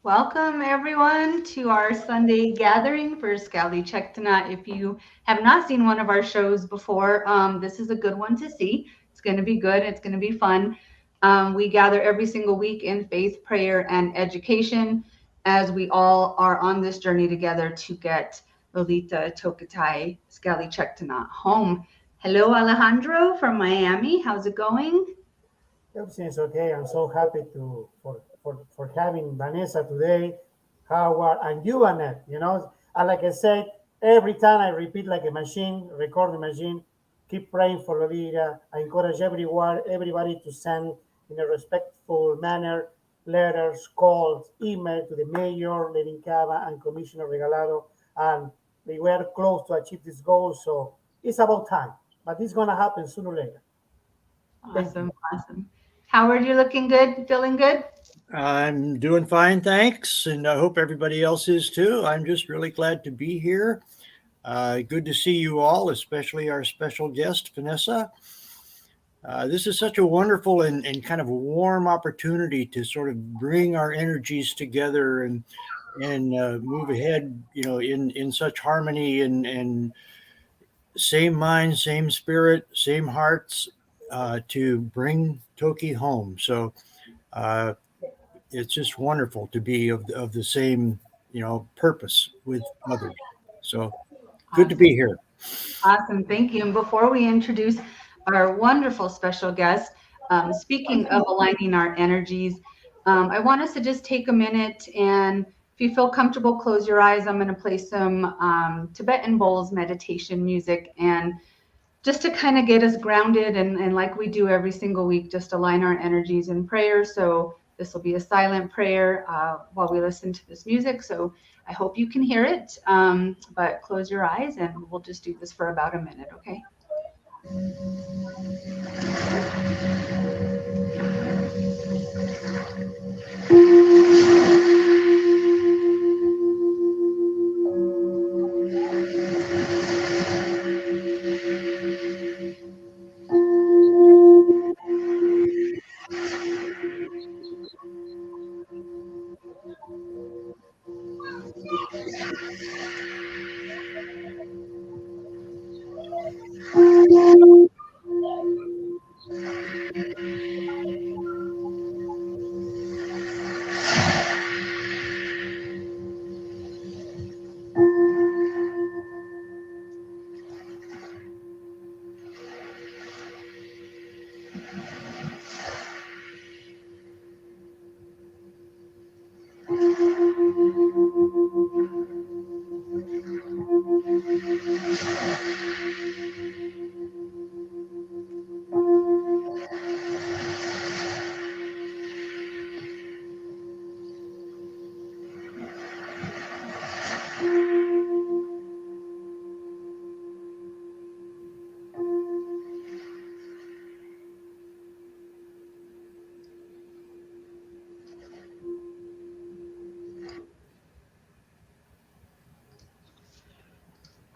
Welcome everyone to our Sunday gathering for Sk'aliCh'ehl-tenaut. If you have not seen one of our shows before, this is a good one to see. It's going to be good. It's going to be fun. We gather every single week in faith, prayer, and education as we all are on this journey together to get Lolita Tokita'i Sk'aliCh'ehl-tenaut home. Hello, Alejandro from Miami. How's it going? Everything's okay. I'm so happy for having Vanessa today. How are and you, Annette? And like I said, every time I repeat like a machine, recording machine. Keep praying for Lolita. I encourage everybody to send in a respectful manner letters, calls, email to the mayor, Lady Cava, and Commissioner Regalado, and we were close to achieve this goal. So it's about time, but it's gonna happen sooner or later. Thank you. Awesome. Howard, you looking good? Feeling good? I'm doing fine, thanks. And I hope everybody else is too. I'm just really glad to be here. Good to see you all, especially our special guest, Vanessa. This is such a wonderful and kind of a warm opportunity to sort of bring our energies together and move ahead, in such harmony and same mind, same spirit, same hearts to bring Toki home. So it's just wonderful to be of the same, purpose with others. So good to be here. Awesome. Thank you. And before we introduce our wonderful special guest, speaking of aligning our energies, I want us to just take a minute and if you feel comfortable, close your eyes. I'm going to play some Tibetan bowls meditation music and just to kind of get us grounded and like we do every single week, just align our energies in prayer. So this will be a silent prayer while we listen to this music. So I hope you can hear it, but close your eyes and we'll just do this for about a minute, okay?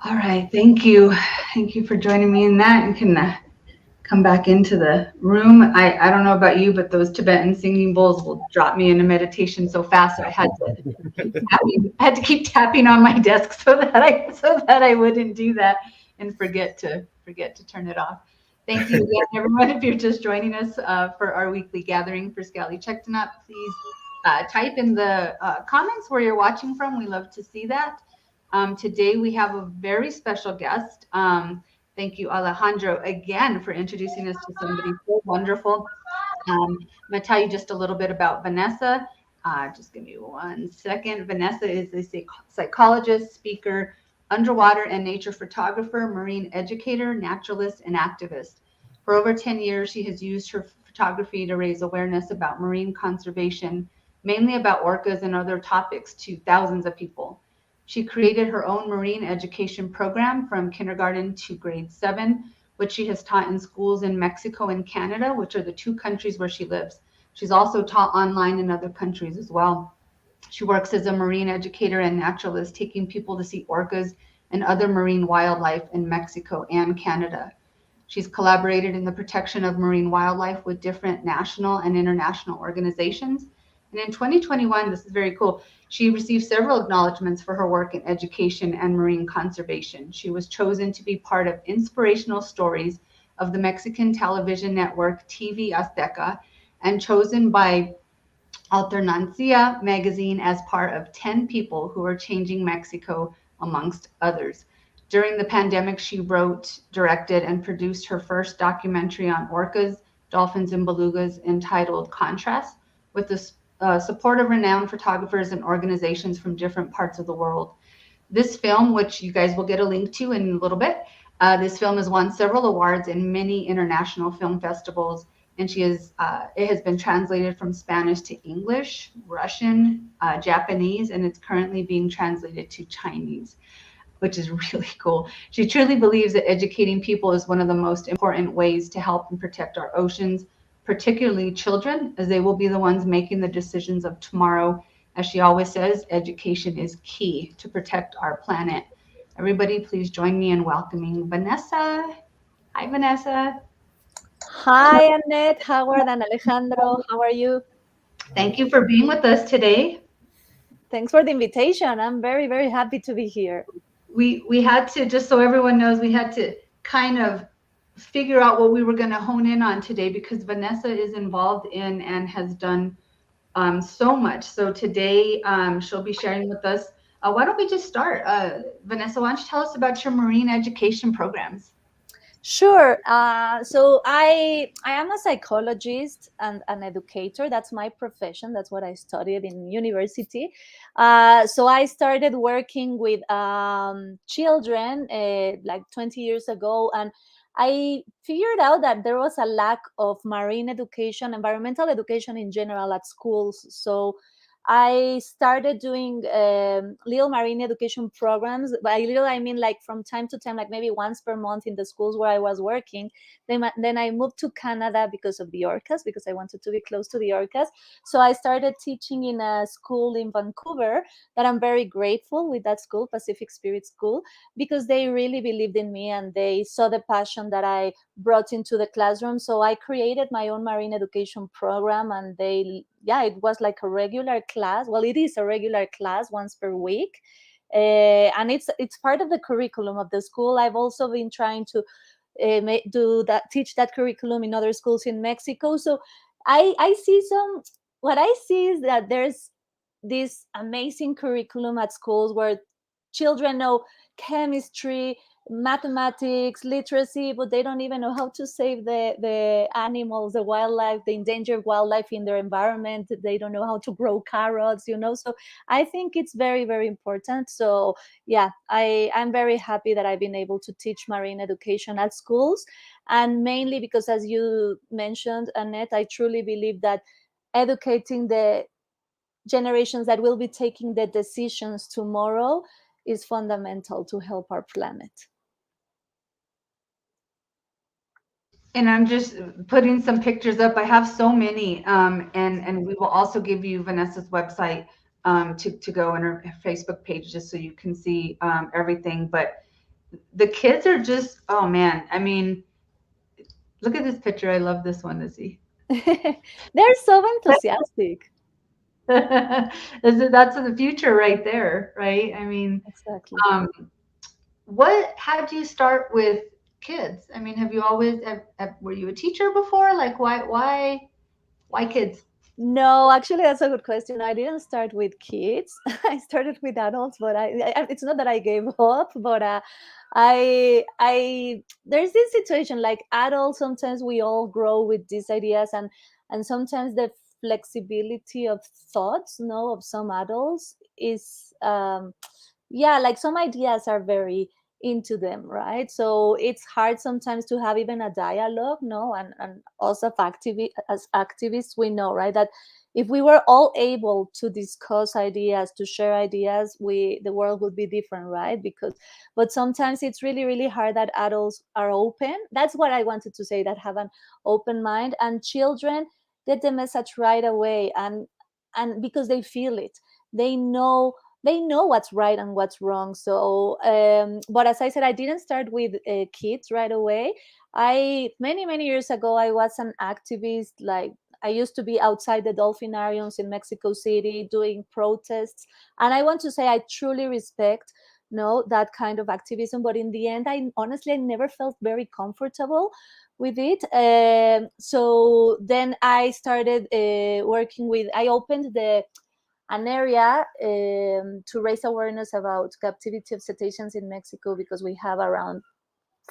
All right, thank you. Thank you for joining me in that. You can come back into the room. I don't know about you, but those Tibetan singing bowls will drop me into meditation so fast. So I had to keep tapping on my desk so that I wouldn't do that and forget to turn it off. Thank you again, everyone. If you're just joining us for our weekly gathering for Sk'aliCh'ehl-tenaut, please type in the comments where you're watching from. We love to see that. Today we have a very special guest. Thank you, Alejandro, again for introducing us to somebody so wonderful. I'm going to tell you just a little bit about Vanessa. Just give me 1 second. Vanessa is a psychologist, speaker, underwater and nature photographer, marine educator, naturalist, and activist. For over 10 years, she has used her photography to raise awareness about marine conservation, mainly about orcas and other topics, to thousands of people. She created her own marine education program from kindergarten to grade 7, which she has taught in schools in Mexico and Canada, which are the 2 countries where she lives. She's also taught online in other countries as well. She works as a marine educator and naturalist, taking people to see orcas and other marine wildlife in Mexico and Canada. She's collaborated in the protection of marine wildlife with different national and international organizations And in 2021, this is very cool, she received several acknowledgments for her work in education and marine conservation. She was chosen to be part of inspirational stories of the Mexican television network TV Azteca and chosen by Alternancia magazine as part of 10 people who are changing Mexico, amongst others. During the pandemic, she wrote, directed, and produced her first documentary on orcas, dolphins, and belugas entitled Contrast, with the support of renowned photographers and organizations from different parts of the world. This film, which you guys will get a link to in a little bit, this film has won several awards in many international film festivals, and it has been translated from Spanish to English, Russian, Japanese, and it's currently being translated to Chinese, which is really cool. She truly believes that educating people is one of the most important ways to help and protect our oceans, particularly children, as they will be the ones making the decisions of tomorrow. As she always says, education is key to protect our planet. Everybody, please join me in welcoming Vanessa. Hi, Vanessa. Hi, Annette, Howard, and Alejandro. How are you? Thank you for being with us today. Thanks for the invitation. I'm very, very happy to be here. We had to, just so everyone knows, we had to kind of figure out what we were going to hone in on today because Vanessa is involved in and has done so much. So today she'll be sharing with us. Why don't we just start? Vanessa, why don't you tell us about your marine education programs? Sure. So I am a psychologist and an educator. That's my profession. That's what I studied in university. So I started working with children like 20 years ago, and I figured out that there was a lack of marine education, environmental education in general at schools. So I started doing little marine education programs. By little, I mean like from time to time, like maybe once per month in the schools where I was working. Then I moved to Canada because of the orcas, because I wanted to be close to the orcas. So I started teaching in a school in Vancouver that I'm very grateful with that school, Pacific Spirit School, because they really believed in me and they saw the passion that I brought into the classroom. So I created my own marine education program, and it was like a regular class. Well, it is a regular class once per week, and it's part of the curriculum of the school. I've also been trying to teach that curriculum in other schools in Mexico. So I see what I see is that there's this amazing curriculum at schools where children know chemistry, mathematics, literacy, but they don't even know how to save the animals, the wildlife, the endangered wildlife in their environment. They don't know how to grow carrots. So I think it's very, very important. So yeah, I'm very happy that I've been able to teach marine education at schools, and mainly because, as you mentioned, Annette, I truly believe that educating the generations that will be taking the decisions tomorrow is fundamental to help our planet. And I'm just putting some pictures up. I have so many, and we will also give you Vanessa's website to go on her Facebook page just so you can see everything. But the kids are just, oh man, I mean, look at this picture. I love this one, Lizzie. They're so enthusiastic. That's the future right there, right? I mean, Exactly. what had you start with kids? I mean, have you always were you a teacher before? Like, why kids? No, actually, that's a good question. I didn't start with kids. I started with adults, but it's not that I gave up, but I there's this situation like adults. Sometimes we all grow with these ideas, and sometimes the flexibility of thoughts, of some adults is like some ideas are very into them, right? So it's hard sometimes to have even a dialogue, and also as activists, we know, right, that if we were all able to discuss ideas, to share ideas, the world would be different, right? But sometimes it's really, really hard that adults are open. That's what I wanted to say, that have an open mind, and children get the message right away, and because they feel it, they know what's right and what's wrong. So but as I said, I didn't start with kids right away. I many years ago, I was an activist, like I used to be outside the dolphinariums in Mexico City doing protests. And I want to say I truly respect that kind of activism. But in the end, I honestly never felt very comfortable with it. So then I started I opened an area to raise awareness about captivity of cetaceans in Mexico, because we have around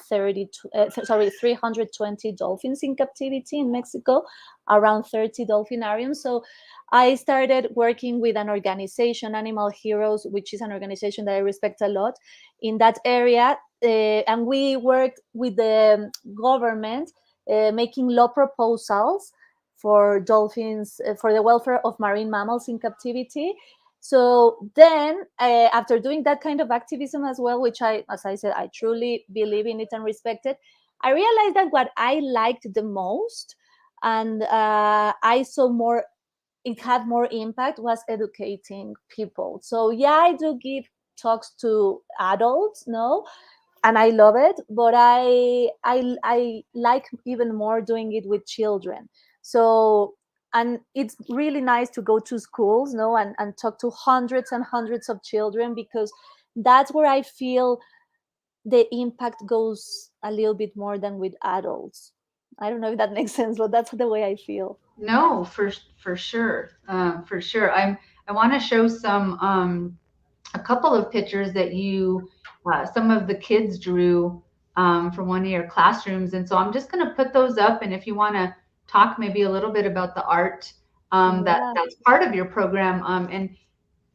320 dolphins in captivity in Mexico, around 30 dolphinariums. So I started working with an organization, Animal Heroes, which is an organization that I respect a lot in that area. And we worked with the government making law proposals for dolphins, for the welfare of marine mammals in captivity. So then, after doing that kind of activism as well, which as I said, I truly believe in it and respect it, I realized that what I liked the most, and I saw more, it had more impact, was educating people. So yeah, I do give talks to adults, and I love it, but I like even more doing it with children. So, and it's really nice to go to schools, and talk to hundreds and hundreds of children, because that's where I feel the impact goes a little bit more than with adults. I don't know if that makes sense, but that's the way I feel. No, for sure, for sure. I want to show a couple of pictures that some of the kids drew from one of your classrooms, and so I'm just going to put those up. And if you want to talk maybe a little bit about the art Yeah. that's part of your program, and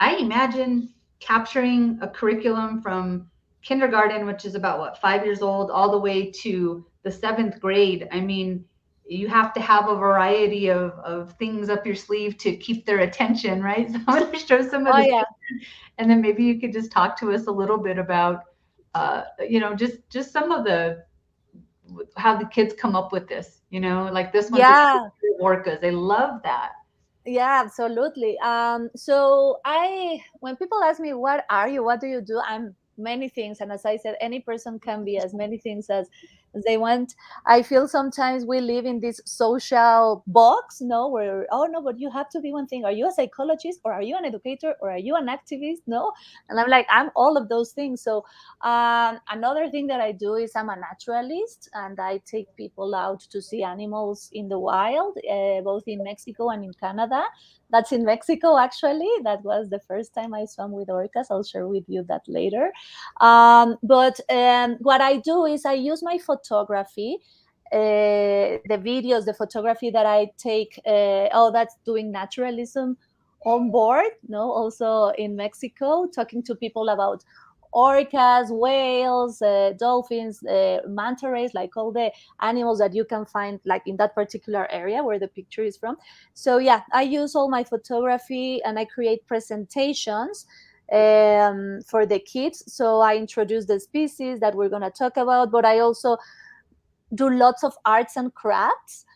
I imagine capturing a curriculum from kindergarten, which is about 5 years old, all the way to the 7th grade. I mean, you have to have a variety of things up your sleeve to keep their attention, right? So I'm going to show some of Oh the yeah. pictures, and then maybe you could just talk to us a little bit about, just some of how the kids come up with this. Like this one's a Yeah. orcas. They love that. Yeah, absolutely. So when people ask me, what are you? What do you do? I'm many things. And as I said, any person can be as many things as they want. I feel sometimes we live in this social box, where, oh no, but you have to be one thing. Are you a psychologist, or are you an educator, or are you an activist? No. And I'm like, I'm all of those things. So another thing that I do is I'm a naturalist, and I take people out to see animals in the wild, both in Mexico and in Canada. That's in Mexico, actually. That was the first time I swam with orcas. I'll share with you that later. But what I do is I use my photography, the videos, the photography that I take. That's doing naturalism on board, also in Mexico, talking to people about orcas, whales, dolphins, manta rays, like all the animals that you can find like in that particular area where the picture is from. So yeah, I use all my photography, and I create presentations for the kids. So I introduce the species that we're going to talk about, but I also do lots of arts and crafts,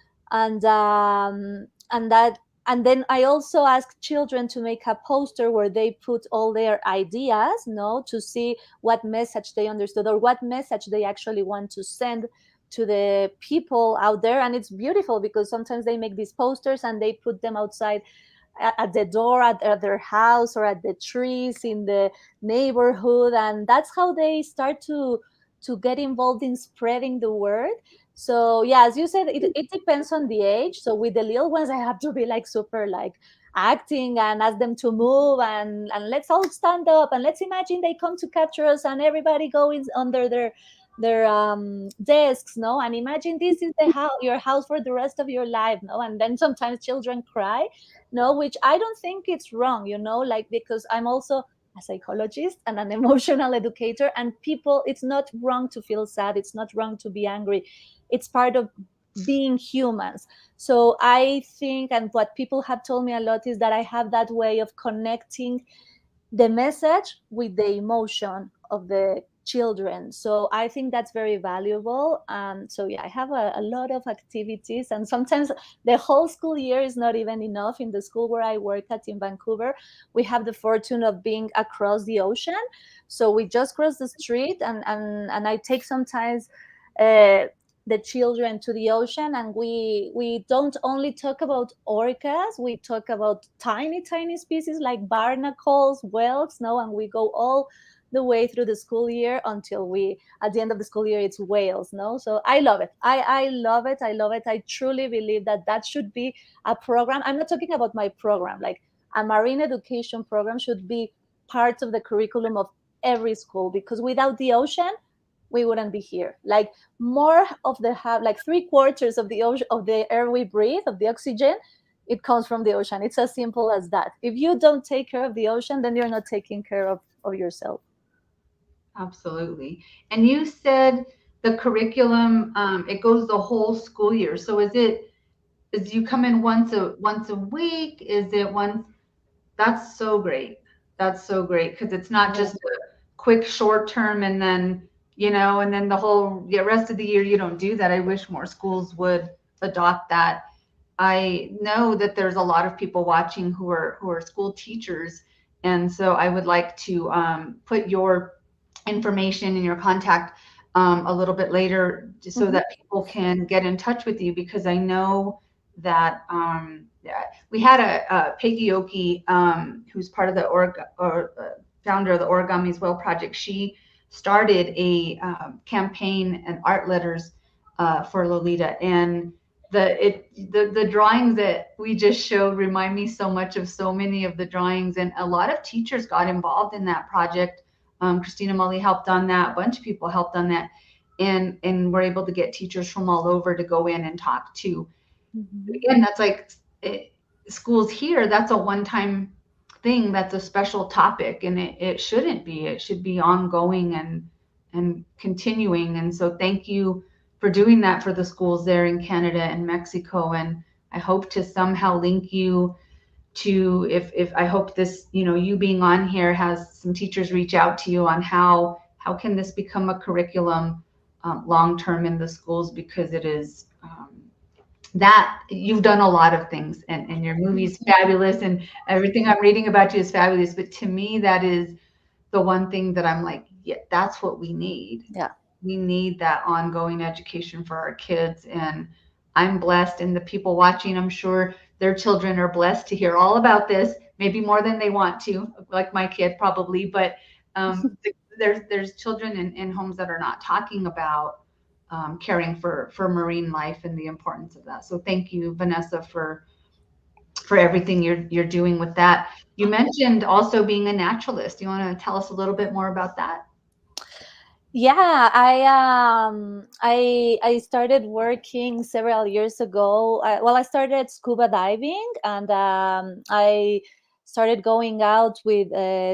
and then I also ask children to make a poster where they put all their ideas, to see what message they understood, or what message they actually want to send to the people out there. And it's beautiful, because sometimes they make these posters and they put them outside at the door at their house, or at the trees in the neighborhood, and that's how they start to get involved in spreading the word. So yeah, as you said, it depends on the age. So with the little ones, I have to be like super like acting and ask them to move, and let's all stand up, and let's imagine they come to capture us, and everybody goes under their desks, and imagine this is your house for the rest of your life, and then sometimes children cry, which I don't think it's wrong, like, because I'm also a psychologist and an emotional educator, and people, it's not wrong to feel sad, it's not wrong to be angry, it's part of being humans. So I think, and what people have told me a lot, is that I have that way of connecting the message with the emotion of the children. So I think that's very valuable. So yeah, I have a lot of activities, and sometimes the whole school year is not even enough. In the school where I work at in Vancouver, we have the fortune of being across the ocean. So we just cross the street, and I take sometimes the children to the ocean, and we don't only talk about orcas, we talk about tiny species like barnacles, whales, no, and we go all the way through the school year until we, at the end of the school year, it's whales, no. So I love it. I love it. I love it. I truly believe that should be a program. I'm not talking about my program, like a marine education program should be part of the curriculum of every school, because without the ocean we wouldn't be here. Like more of the like 3/4 of the ocean, of the air we breathe, of the oxygen, it comes from the ocean. It's as simple as that. If you don't take care of the ocean, then you're not taking care of yourself. Absolutely. And you said the curriculum, it goes the whole school year. So is you come in once a week? Is it once? That's so great. That's so great, because it's not just a quick short term and then, and then the rest of the year you don't do that. I wish more schools would adopt that. I know that there's a lot of people watching who are school teachers, and so I would like to put your information and your contact a little bit later, just so that people can get in touch with you, because I know that we had a Peggy Oki, who's part of the founder of the Origami's Well Project. She started a campaign and art letters for Lolita, and the drawings that we just showed remind me so much of so many of the drawings, and a lot of teachers got involved in that project. Christina Mully helped on that. A bunch of people helped on that, and we're able to get teachers from all over to go in and talk to. Again, that's like schools here. That's a one-time thing. That's a special topic, and it shouldn't be. It should be ongoing and continuing. And so, thank you for doing that for the schools there in Canada and Mexico. And I hope to somehow link you to, if I hope this, you being on here has some teachers reach out to you on how can this become a curriculum long-term in the schools, because it is that you've done a lot of things, and your movie is fabulous, and everything I'm reading about you is fabulous. But to me, that is the one thing that I'm like, yeah, that's what we need. Yeah. We need that ongoing education for our kids. And I'm blessed, and the people watching, I'm sure their children are blessed to hear all about this, maybe more than they want to, like my kid probably. But there's children in homes that are not talking about caring for marine life and the importance of that. So thank you, Vanessa, for everything you're doing with that. You mentioned also being a naturalist. You want to tell us a little bit more about that? Yeah, I started working several years ago. I started scuba diving, and I started going out with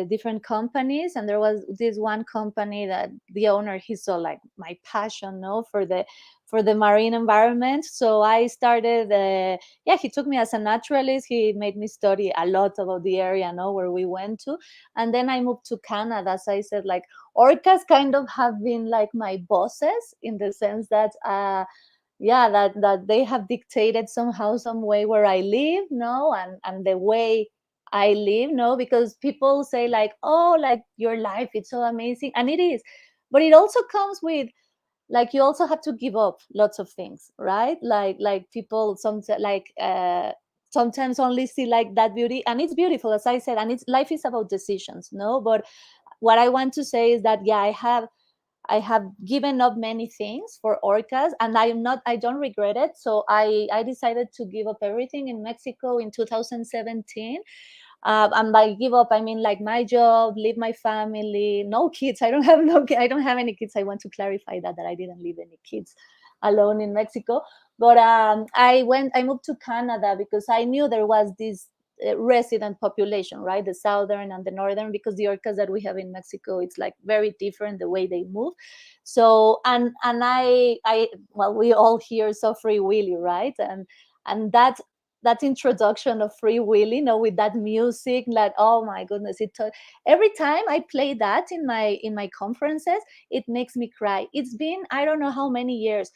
different companies. And there was this one company that the owner, he saw like my passion, no, for the marine environment. So I started. He took me as a naturalist. He made me study a lot about the area, no, where we went to, and then I moved to Canada. As I said, like, orcas kind of have been like my bosses, in the sense that that they have dictated somehow, some way, where I live, no, and the way I live, no, because people say like, oh, like your life, it's so amazing, and it is, but it also comes with, like, you also have to give up lots of things, right? Like people sometimes sometimes only see like that beauty, and it's beautiful, as I said, and it's, life is about decisions, no. But what I want to say is that, I have given up many things for orcas, and I don't regret it. So I decided to give up everything in Mexico in 2017. And by give up, I mean like my job, leave my family, no kids. I don't have I don't have any kids. I want to clarify that I didn't leave any kids alone in Mexico. But I moved to Canada because I knew there was this resident population, right? The southern and the northern, because the orcas that we have in Mexico, it's like very different the way they move. So and I well, we all hear so Free Willy, right? And that introduction of Free Willy, with that music, like, oh my goodness, every time I play that in my conferences, it makes me cry. It's been, I don't know how many years,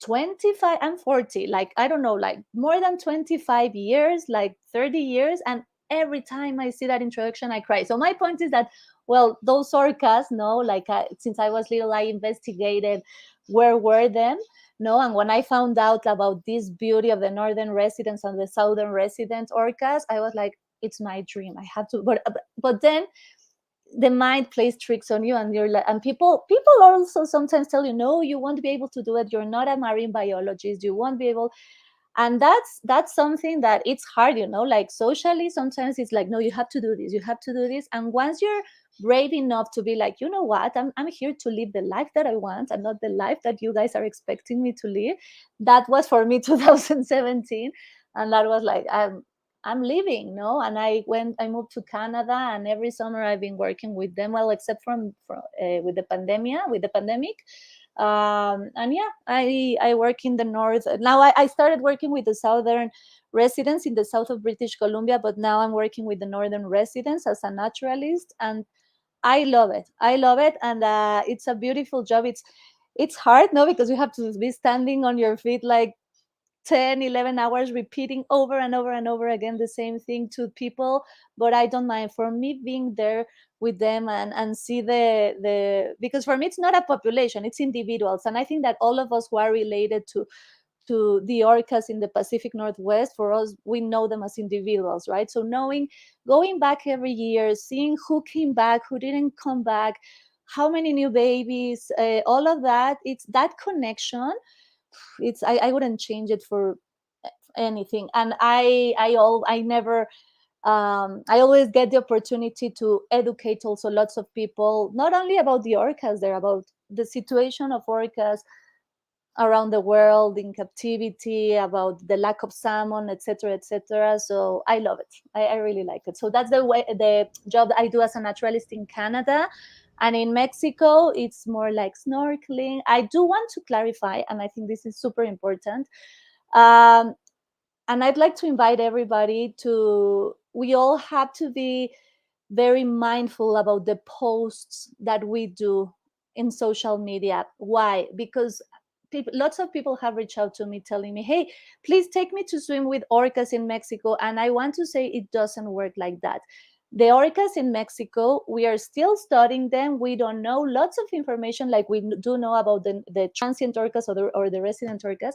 25 and 40, like, I don't know, like more than 25 years, like 30 years, and every time I see that introduction, I cry. So my point is that well, those orcas, no, like since I was little, I investigated where were them, no, and when I found out about this beauty of the northern residents and the southern resident orcas, I was like, it's my dream. I have to, but then the mind plays tricks on you, and you're like, and people also sometimes tell you, no, you won't be able to do it. You're not a marine biologist. You won't be able. And that's something that it's hard, like socially sometimes it's like, no, you have to do this, you have to do this. And once you're brave enough to be like, you know what, I'm here to live the life that I want and not the life that you guys are expecting me to live. That was for me 2017. And that was like, I'm leaving, no. And I moved to Canada, and every summer I've been working with them, well, except with the pandemic. And yeah, I work in the north now. I started working with the southern residents in the south of British Columbia, but now I'm working with the northern residents as a naturalist, and I love it. And it's a beautiful job. It's hard, no, because you have to be standing on your feet like 10-11 hours repeating over and over and over again the same thing to people, but I don't mind. For me, being there with them and see the because for me it's not a population, it's individuals. And I think that all of us who are related to the orcas in the Pacific Northwest, for us, we know them as individuals, right? So going back every year, seeing who came back, who didn't come back, how many new babies, all of that, it's that connection. I wouldn't change it for anything. And I never I always get the opportunity to educate also lots of people, not only about the orcas, they're about the situation of orcas around the world in captivity, about the lack of salmon, etc., etc. So I love it. I really like it. So that's the job that I do as a naturalist in Canada. And in Mexico, it's more like snorkeling. I do want to clarify, and I think this is super important. And I'd like to invite everybody we all have to be very mindful about the posts that we do in social media. Why? Because lots of people have reached out to me telling me, hey, please take me to swim with orcas in Mexico. And I want to say it doesn't work like that. The orcas in Mexico, we are still studying them. We don't know lots of information like we do know about the transient orcas or the resident orcas.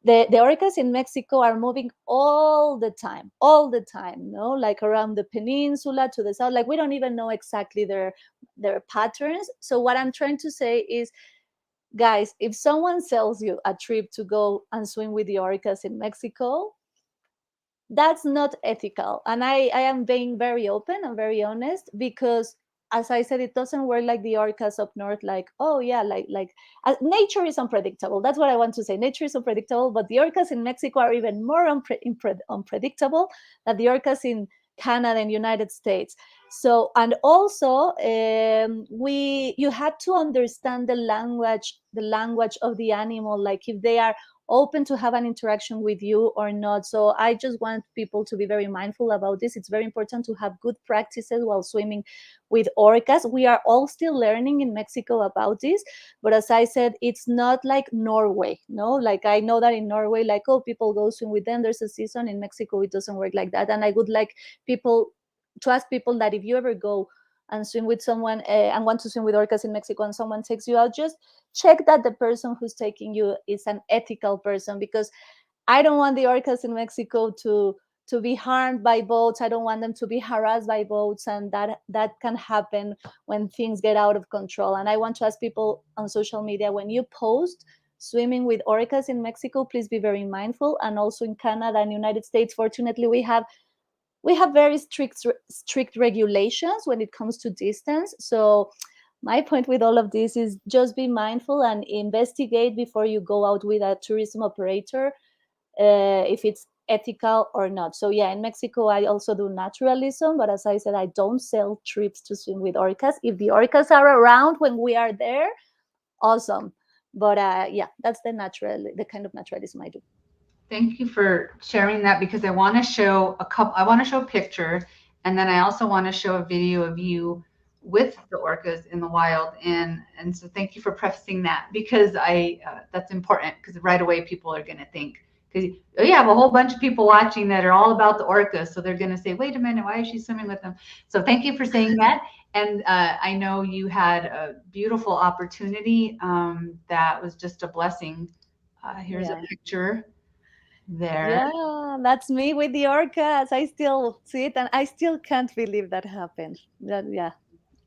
The orcas in Mexico are moving all the time, no, like around the peninsula to the south. Like we don't even know exactly their patterns. So what I'm trying to say is, guys, if someone sells you a trip to go and swim with the orcas in Mexico, that's not ethical. And I am being very open and very honest, because as I said, it doesn't work like the orcas up north. Like, oh yeah, like nature is unpredictable. That's what I want to say. Nature is unpredictable, but the orcas in Mexico are even more unpredictable than the orcas in Canada and United States. So, and also you have to understand the language of the animal, like if they are open to have an interaction with you or not. So I just want people to be very mindful about this. It's very important to have good practices while swimming with orcas. We are all still learning in Mexico about this, but as I said, it's not like Norway, no? Like I know that in Norway, like, oh, people go swim with them, there's a season. In Mexico, it doesn't work like that. And I would like to ask people that if you ever go and swim with someone and want to swim with orcas in Mexico and someone takes you out, just check that the person who's taking you is an ethical person, because I don't want the orcas in Mexico to be harmed by boats. I don't want them to be harassed by boats, and that can happen when things get out of control. And I want to ask people on social media, when you post swimming with orcas in Mexico, please be very mindful. And also in Canada and United States, fortunately, we have very strict regulations when it comes to distance. So my point with all of this is just be mindful and investigate before you go out with a tourism operator, if it's ethical or not. So yeah, in Mexico, I also do naturalism, but as I said, I don't sell trips to swim with orcas. If the orcas are around when we are there, awesome. But yeah, that's the kind of naturalism I do. Thank you for sharing that, because I want to show a picture, and then I also want to show a video of you with the orcas in the wild. And so thank you for prefacing that, because that's important, because right away people are going to think, because you have a whole bunch of people watching that are all about the orcas. So they're going to say, wait a minute, why is she swimming with them? So thank you for saying that. And I know you had a beautiful opportunity that was just a blessing. Here's a picture there. Yeah, that's me with the orcas. I still see it, and I still can't believe that happened. That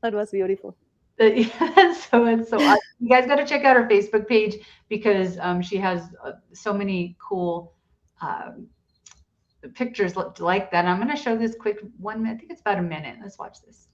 was beautiful. Yeah, so it's so awesome. You guys got to check out her Facebook page because she has so many cool pictures like that. I'm going to show this quick 1 minute. I think it's about a minute. Let's watch this.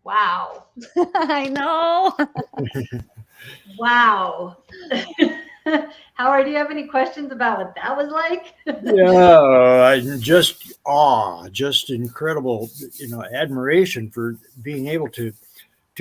Wow. I know. Wow. Howard, do you have any questions about what that was like? Yeah, just incredible, admiration for being able to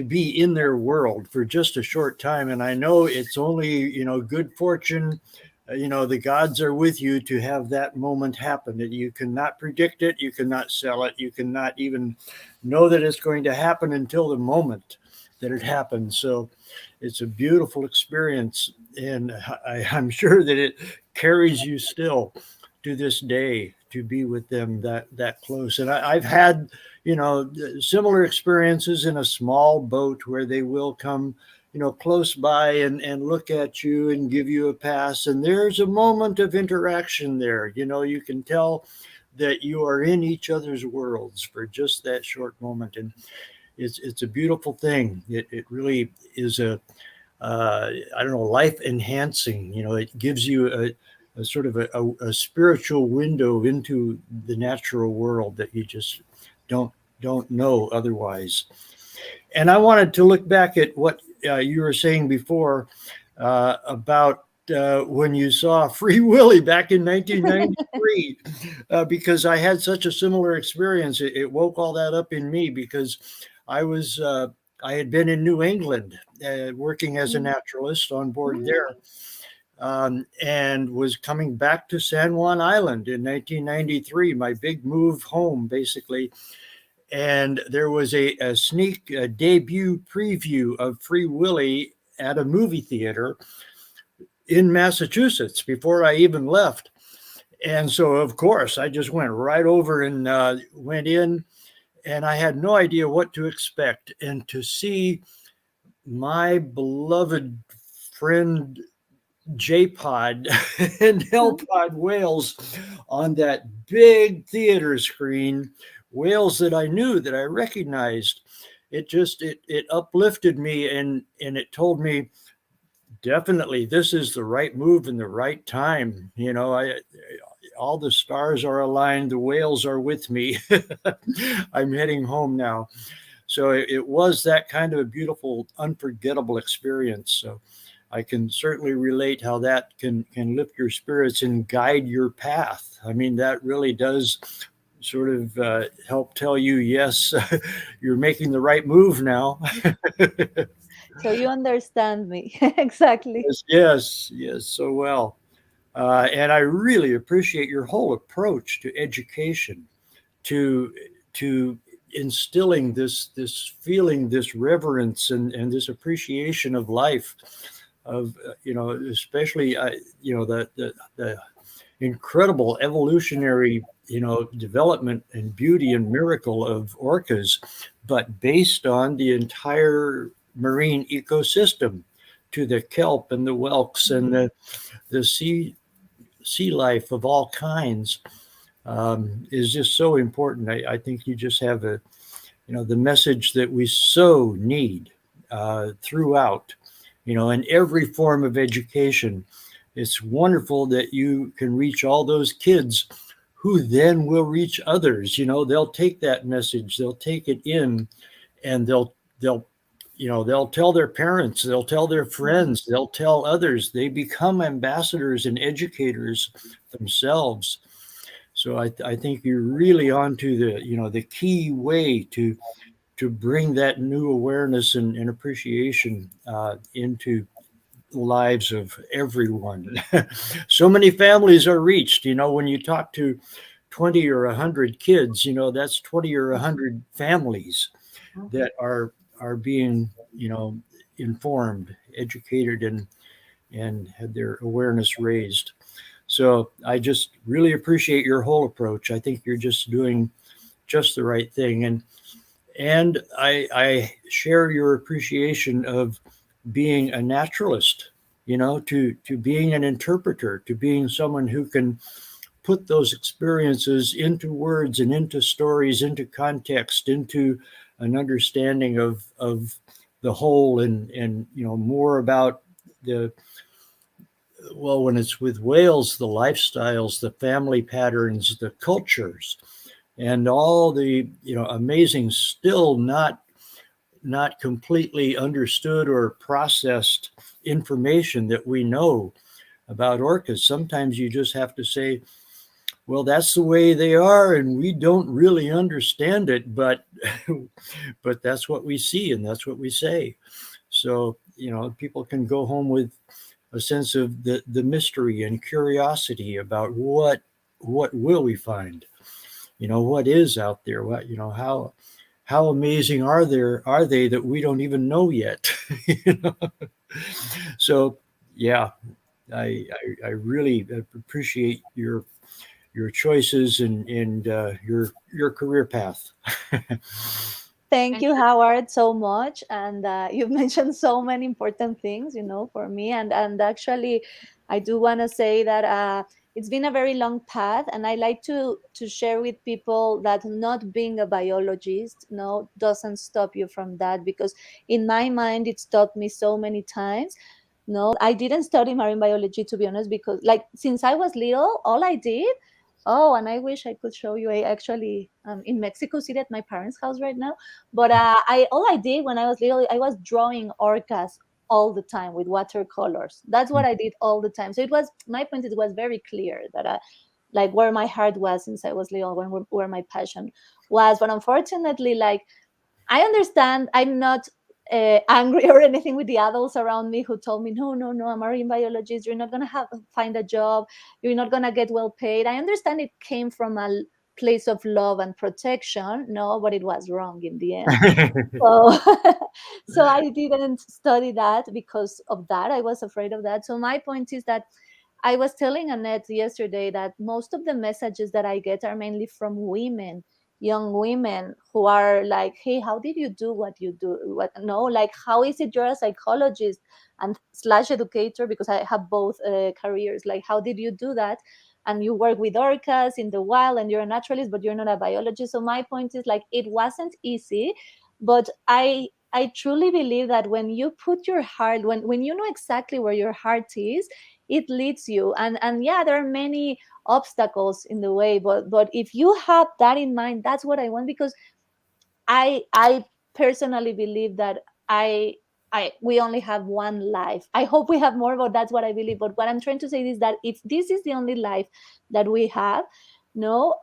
be in their world for just a short time. And I know it's only, good fortune, the gods are with you to have that moment happen. That you cannot predict it, you cannot sell it, you cannot even know that it's going to happen until the moment that it happens. So it's a beautiful experience, and I'm sure that it carries you still to this day to be with them that close. And I've had, similar experiences in a small boat where they will come, close by and look at you and give you a pass. And there's a moment of interaction there. You can tell that you are in each other's worlds for just that short moment. And it's a beautiful thing. It really is life enhancing. It gives you a sort of a spiritual window into the natural world that you just don't know otherwise. And I wanted to look back at what you were saying before about when you saw Free Willy back in 1993, because I had such a similar experience. It woke all that up in me because I had been in New England working as a naturalist on board there, and was coming back to San Juan Island in 1993, my big move home, basically. And there was a debut preview of Free Willy at a movie theater in Massachusetts before I even left. And so, of course, I just went right over and went in, and I had no idea what to expect. And to see my beloved friend J-Pod and L-Pod whales on that big theater screen, whales that I knew, that I recognized, it uplifted me, and it told me, definitely this is the right move in the right time. All the stars are aligned, the whales are with me. I'm heading home now. So it was that kind of a beautiful, unforgettable experience. So I can certainly relate how that can lift your spirits and guide your path. I mean, that really does sort of help tell you, yes, you're making the right move now. So you understand me. Exactly. Yes, so well. And I really appreciate your whole approach to education, to instilling this feeling, this reverence, and this appreciation of life, of especially the incredible evolutionary development and beauty and miracle of orcas, but based on the entire marine ecosystem, to the kelp and the whelks and the sea life of all kinds, is just so important. I think you just have the message that we so need throughout, in every form of education, it's wonderful that you can reach all those kids who then will reach others. They'll take that message, they'll take it in, and they'll tell their parents, they'll tell their friends, they'll tell others. They become ambassadors and educators themselves. So I think you're really onto the key way to bring that new awareness and appreciation into the lives of everyone. So many families are reached. When you talk to 20 or 100 kids, that's 20 or 100 families that are being informed, educated, and had their awareness raised. So I just really appreciate your whole approach. I think you're just doing just the right thing, and I share your appreciation of being a naturalist, to being an interpreter, to being someone who can put those experiences into words and into stories, into context, into an understanding of the whole, and more about when it's with whales, the lifestyles, the family patterns, the cultures, and all the amazing, still not completely understood or processed information that we know about orcas. Sometimes you just have to say, well, that's the way they are, and we don't really understand it, but that's what we see, and that's what we say. So people can go home with a sense of the mystery and curiosity about what will we find, what is out there, how amazing are they that we don't even know yet. So yeah, I really appreciate your choices and your career path. Thank you, Howard, so much. And you've mentioned so many important things, for me. And actually, I do want to say that it's been a very long path, and I like to share with people that not being a biologist, no, doesn't stop you from that, because in my mind, it's taught me so many times. No, I didn't study marine biology, to be honest, because like since I was little, all I did. Oh, and I wish I could show you. I actually in Mexico City at my parents' house right now. But I all I did when I was little, I was drawing orcas all the time with watercolors. That's what I did all the time. So it was my point. It was very clear that like where my heart was since I was little, where my passion was. But unfortunately, like I understand I'm not angry or anything with the adults around me who told me, no, no, no, I'm a marine biologist. You're not going to find a job. You're not going to get well paid. I understand it came from a place of love and protection. No, but it was wrong in the end. So, so I didn't study that because of that. I was afraid of that. So my point is that I was telling Annette yesterday that most of the messages that I get are mainly from women, young women who are like, "Hey, how did you do what you do? What no, like how is it you're a psychologist and slash educator? Because I have both careers. Like, how did you do that? And you work with orcas in the wild, and you're a naturalist, but you're not a biologist." So my point is like it wasn't easy, but I truly believe that when you put your heart, when you know exactly where your heart is, it leads you. And yeah, there are many obstacles in the way, but if you have that in mind, that's what I want, because I personally believe that we only have one life. I hope we have more, but that's what I believe. But what I'm trying to say is that if this is the only life that we have, no,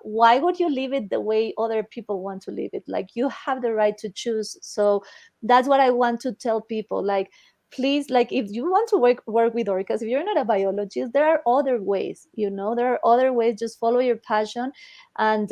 why would you live it the way other people want to live it? Like, you have the right to choose. So that's what I want to tell people. Like, please, like, if you want to work with orcas, if you're not a biologist, there are other ways. There are other ways. Just follow your passion. And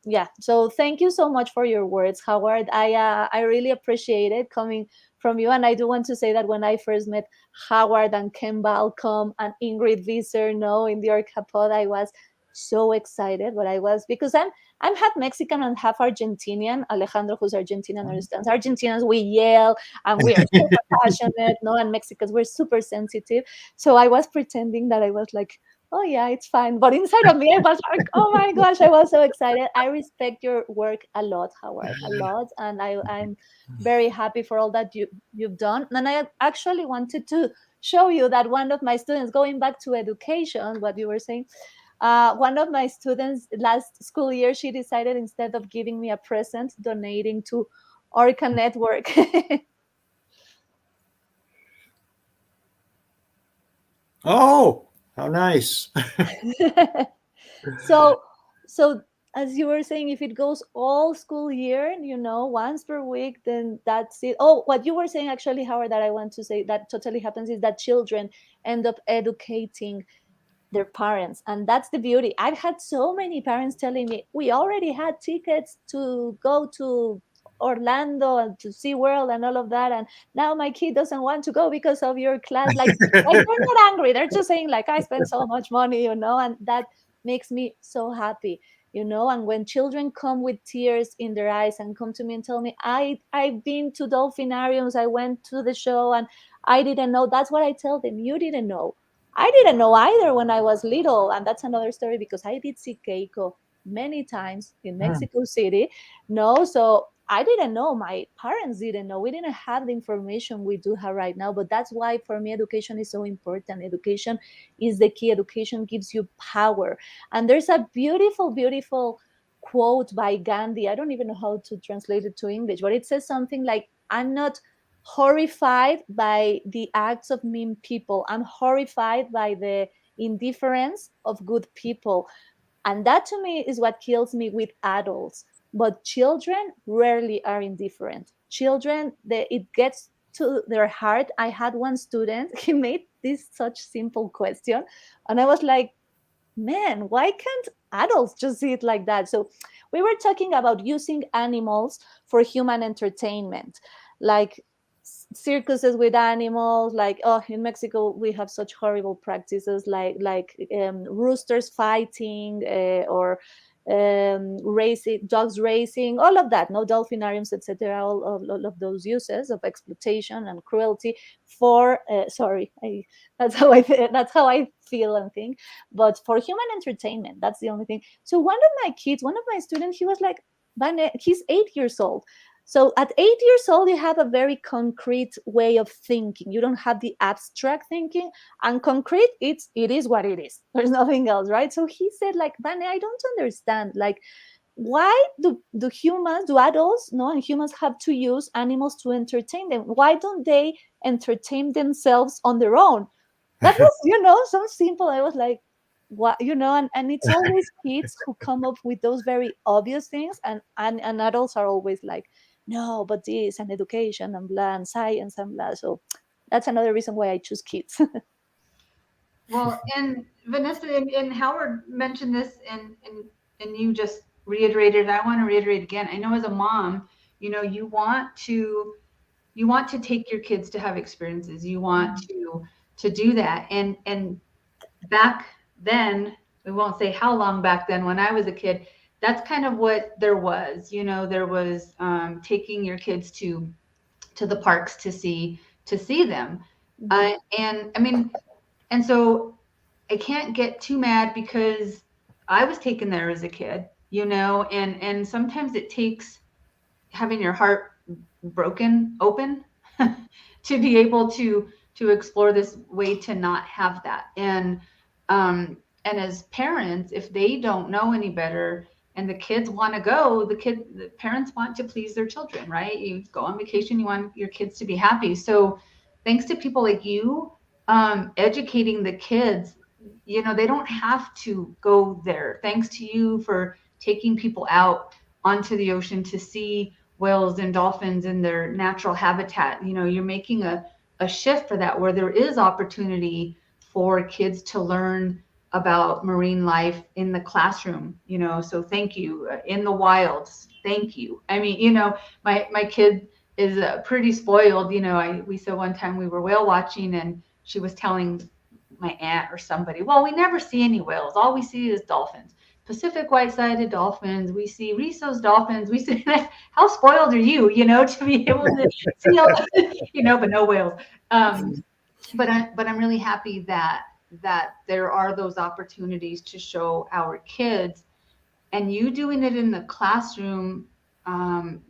yeah, so thank you so much for your words, Howard. I really appreciate it coming from you. And I do want to say that when I first met Howard and Ken Balcom and Ingrid Visser, no, in the Orca Pod, I was so excited. But I was, because I'm half Mexican and half Argentinian. Alejandro, who's Argentinian, understands. Argentinians, we yell and we are super passionate, no, and Mexicans, we're super sensitive. So I was pretending that I was like, oh yeah, it's fine. But inside of me, I was like, oh my gosh, I was so excited. I respect your work a lot, Howard, a lot. And I'm very happy for all that you've done. And I actually wanted show you that one of my students, going back to education, what you were saying, one of my students last school year, she decided instead of giving me a present, donating to Orca Network. Oh, how nice. so so as you were saying, if it goes all school year, once per week, then that's it. Oh, what you were saying actually, Howard, that I want to say that totally happens is that children end up educating their parents, and that's the beauty. I've had so many parents telling me, we already had tickets to go to Orlando and to SeaWorld and all of that, and now my kid doesn't want to go because of your class. Like they're not angry, they're just saying like, I spent so much money, and that makes me so happy. And when children come with tears in their eyes and come to me and tell me, I've been to dolphinariums, I went to the show, and I didn't know. That's what I tell them. You didn't know. I didn't know either when I was little. And that's another story, because I did see Keiko many times in Mexico City. No, so I didn't know. My parents didn't know. We didn't have the information we do have right now. But that's why, for me, education is so important. Education is the key. Education gives you power. And there's a beautiful, beautiful quote by Gandhi. I don't even know how to translate it to English, but it says something like, I'm not horrified by the acts of mean people. I'm horrified by the indifference of good people. And that to me is what kills me with adults. But children rarely are indifferent. Children, it gets to their heart. I had one student, he made this such simple question. And I was like, man, why can't adults just see it like that? So we were talking about using animals for human entertainment, like circuses with animals. Like, oh, in Mexico we have such horrible practices, like roosters fighting, or racing, dogs racing, all of that. No, dolphinariums, etc. All of those uses of exploitation and cruelty for sorry, that's how I feel and think. But for human entertainment, that's the only thing. So one of my students, he was like, he's 8 years old. So at 8 years old, you have a very concrete way of thinking. You don't have the abstract thinking, and concrete, it is what it is. There's nothing else, right? So he said, like, Vane, I don't understand. Like, why do adults, no, and humans have to use animals to entertain them? Why don't they entertain themselves on their own? That was, so simple. I was like, what, and it's always kids who come up with those very obvious things, and adults are always like, no, but this and education and blah and science and blah. So that's another reason why I choose kids. Well, and Vanessa and Howard mentioned this, and you just reiterated. I want to reiterate again. I know as a mom, you want to take your kids to have experiences. You want to do that. And back then, we won't say how long back then, when I was a kid, that's kind of what there was. There was taking your kids to the parks to see them. And I mean, and so I can't get too mad because I was taken there as a kid, and sometimes it takes having your heart broken open to be able to explore this way to not have that. And as parents, if they don't know any better and the kids want to go, the parents want to please their children, right? You go on vacation, you want your kids to be happy. So thanks to people like you, educating the kids, they don't have to go there. Thanks to you for taking people out onto the ocean to see whales and dolphins in their natural habitat. You're making a shift for that, where there is opportunity for kids to learn about marine life in the classroom. So thank you. In the wilds, thank you. I mean, my kid is pretty spoiled. We said one time we were whale watching, and she was telling my aunt or somebody, well, we never see any whales. All we see is dolphins. Pacific white-sided dolphins. We see Risso's dolphins. We see how spoiled are you, to be able to see all, but no whales. But I'm really happy that there are those opportunities to show our kids, and you doing it in the classroom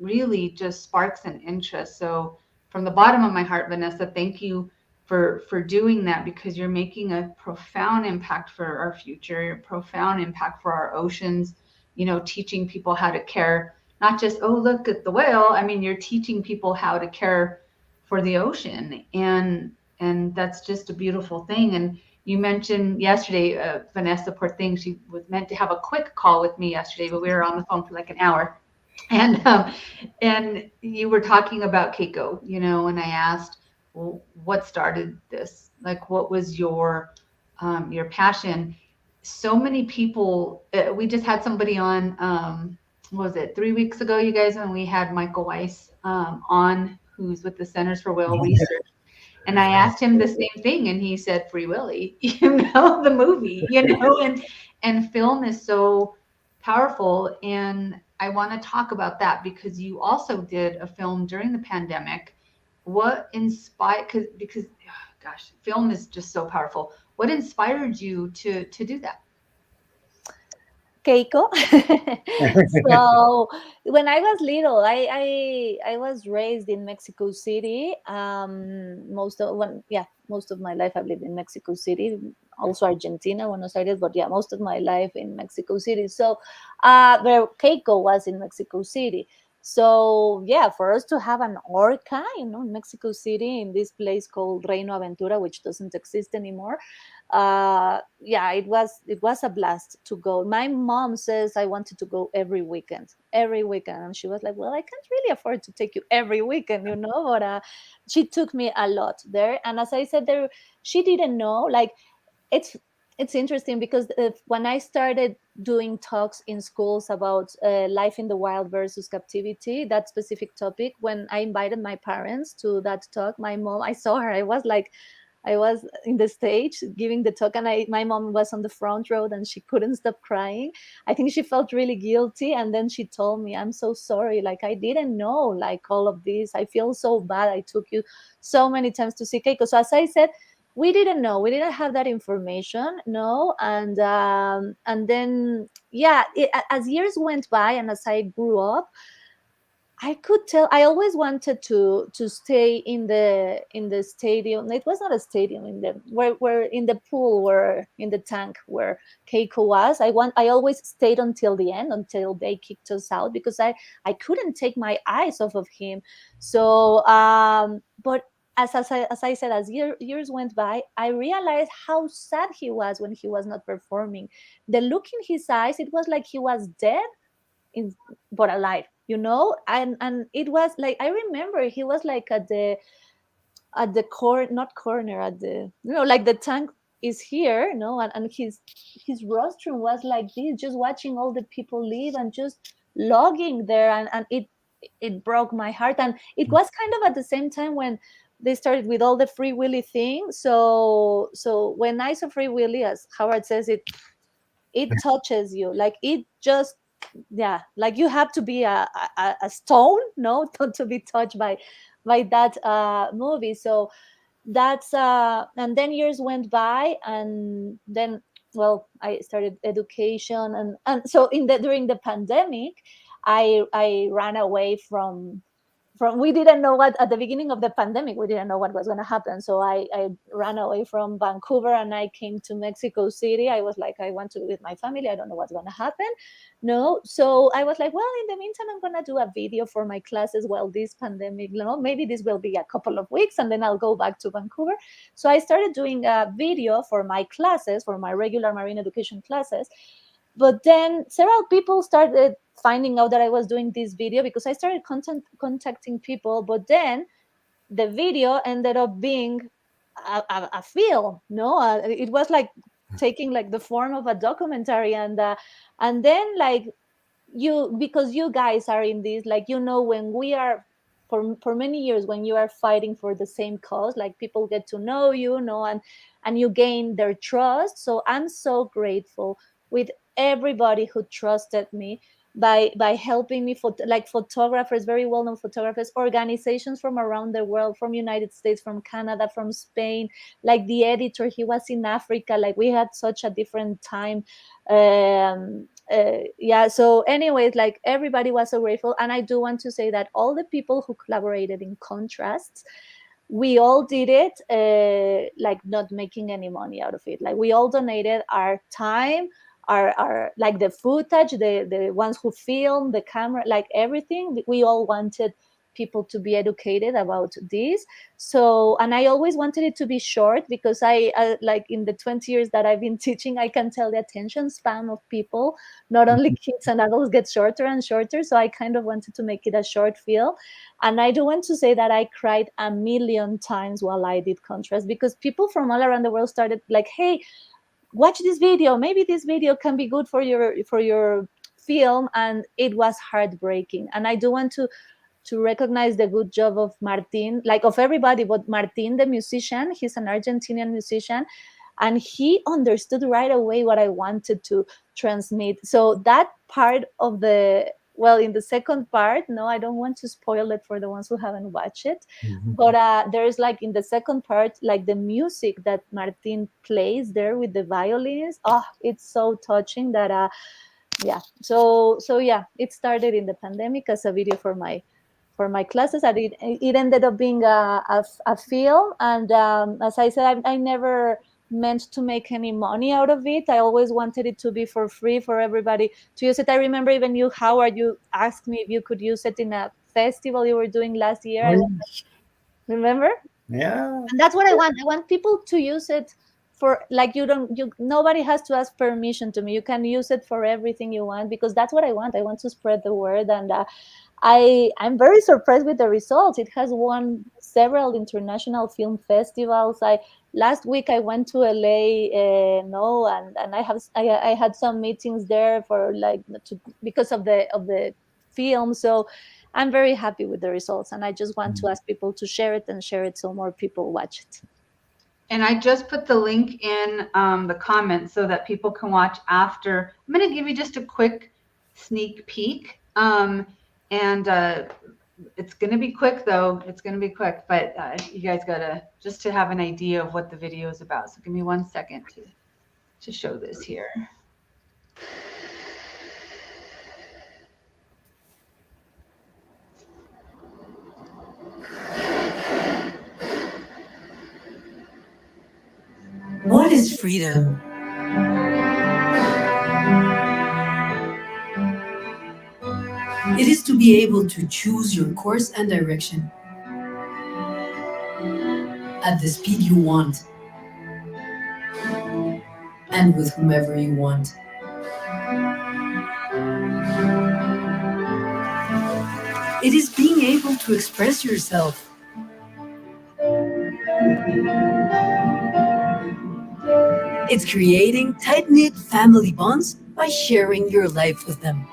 really just sparks an interest. So from the bottom of my heart, Vanessa, thank you for doing that, because you're making a profound impact for our future, a profound impact for our oceans, teaching people how to care, not just, oh, look at the whale. I mean, you're teaching people how to care for the ocean. And that's just a beautiful thing. And you mentioned yesterday, Vanessa, poor thing, she was meant to have a quick call with me yesterday, but we were on the phone for like an hour. And you were talking about Keiko, and I asked, well, what started this? Like, what was your passion? So many people. We just had somebody on. What was it, 3 weeks ago, you guys, when we had Michael Weiss on, who's with the Centers for Whale Research. And I asked him the same thing, and he said Free Willy, the movie, and film is so powerful. And I want to talk about that because you also did a film during the pandemic. What inspired, because gosh, film is just so powerful. What inspired you to do that? Keiko. So when I was little, I was raised in Mexico City. Most of my life I've lived in Mexico City, also Argentina, Buenos Aires, but yeah, most of my life in Mexico City. So where Keiko was in Mexico City. So yeah, for us to have an orca, in Mexico City, in this place called Reino Aventura, which doesn't exist anymore, yeah, it was a blast to go. My mom says I wanted to go every weekend, and she was like, well, I can't really afford to take you every weekend, but she took me a lot there. And as I said, there, she didn't know, like, it's interesting because when I started doing talks in schools about life in the wild versus captivity, that specific topic, when I invited my parents to that talk, my mom, I saw her, I was in the stage giving the talk, and my mom was on the front row, and she couldn't stop crying. I think she felt really guilty, and then she told me, I'm so sorry, like, I didn't know, like, all of this. I feel so bad. I took you so many times to see Keiko. So as I said, we didn't know, we didn't have that information, no. And then, yeah, as years went by and as I grew up, I could tell I always wanted to stay in the stadium. It was not a stadium, in the where in the pool, where in the tank where Keiko was. I always stayed until the end, until they kicked us out, because I couldn't take my eyes off of him. So but as I said, as years went by, I realized how sad he was when he was not performing. The look in his eyes, it was like he was dead, in, but alive, and it was like, I remember he was like at the not corner, at the, like, the tank is here, and his rostrum was like this, just watching all the people leave and just logging there, and it broke my heart. And it was kind of at the same time when they started with all the Free Willy thing. So when I saw Free Willy, as Howard says, it touches you, like, it just, yeah, like, you have to be a stone, no, to be touched by that movie. So that's and then years went by, and then, well, I started education, and so during the pandemic, I ran away from we didn't know what, at the beginning of the pandemic, we didn't know what was going to happen. So I ran away from Vancouver, and I came to Mexico City. I was like, I want to be with my family. I don't know what's going to happen. No. So I was like, well, in the meantime, I'm going to do a video for my classes while this pandemic, maybe this will be a couple of weeks, and then I'll go back to Vancouver. So I started doing a video for my classes, for my regular marine education classes. But then several people started finding out that I was doing this video, because I started contacting people. Then the video ended up being a film. No, it was like taking like the form of a documentary, and then, like, because you guys are in this, like, when we are, for many years, when you are fighting for the same cause, like, people get to know and you gain their trust. So I'm so grateful with everybody who trusted me by helping me, like, photographers, very well-known photographers, organizations from around the world, from United States, from Canada, from Spain, like the editor, he was in Africa, like, we had such a different time. Yeah, so anyways, like, everybody was so grateful. And I do want to say that all the people who collaborated in Contrasts, we all did it, like not making any money out of it. Like we all donated our time, our like the footage, the ones who filmed, the camera, like everything. We all wanted people to be educated about this. So, and I always wanted it to be short, because I like in the 20 years that I've been teaching, I can tell the attention span of people, not only kids and adults, get shorter and shorter. So I kind of wanted to make it a short film. And I do want to say that I cried a million times while I did contrast, because people from all around the world started like, hey, watch this video, maybe this video can be good for your film. And it was heartbreaking. And I do want to recognize the good job of Martin, like of everybody, but Martin, the musician, he's an Argentinian musician, and he understood right away what I wanted to transmit. So that part of the, well, in the second part, no, I don't want to spoil it for the ones who haven't watched it, but there's like in the second part, like the music that Martin plays there with the violins, oh, it's so touching that yeah. So yeah, it started in the pandemic as a video for my classes, and it ended up being a film. And as I said, I never meant to make any money out of it. I always wanted it to be for free for everybody to use it. I remember even you, Howard, you asked me if you could use it in a festival you were doing last year. Remember? Yeah. And that's what I want. I want people to use it for, like, nobody has to ask permission to me. You can use it for everything you want, because that's what I want. I want to spread the word. And I'm very surprised with the results. It has won several international film festivals. Last week I went to LA, and I had some meetings there for because of the film. So I'm very happy with the results, and I just want to ask people to share it so more people watch it. And I just put the link in the comments so that people can watch after. I'm going to give you just a quick sneak peek. And it's going to be quick, though. It's going to be quick, but you guys got to, just to have an idea of what the video is about. So give me 1 second to show this here. What is freedom? It is to be able to choose your course and direction at the speed you want and with whomever you want. It is being able to express yourself. It's creating tight-knit family bonds by sharing your life with them.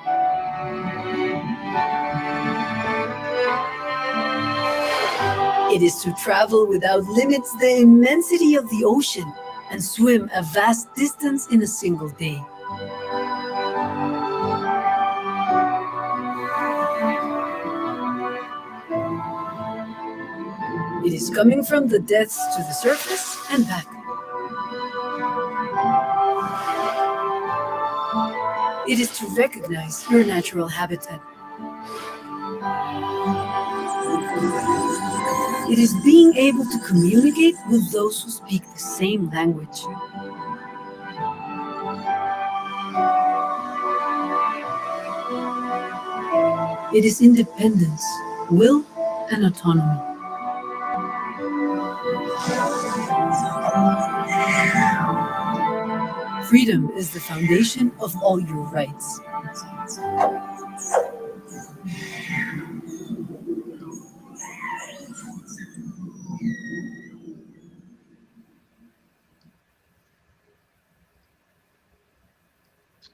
It is to travel without limits the immensity of the ocean and swim a vast distance in a single day. It is coming from the depths to the surface and back. It is to recognize your natural habitat. It is being able to communicate with those who speak the same language. It is independence, will, and autonomy. Freedom is the foundation of all your rights.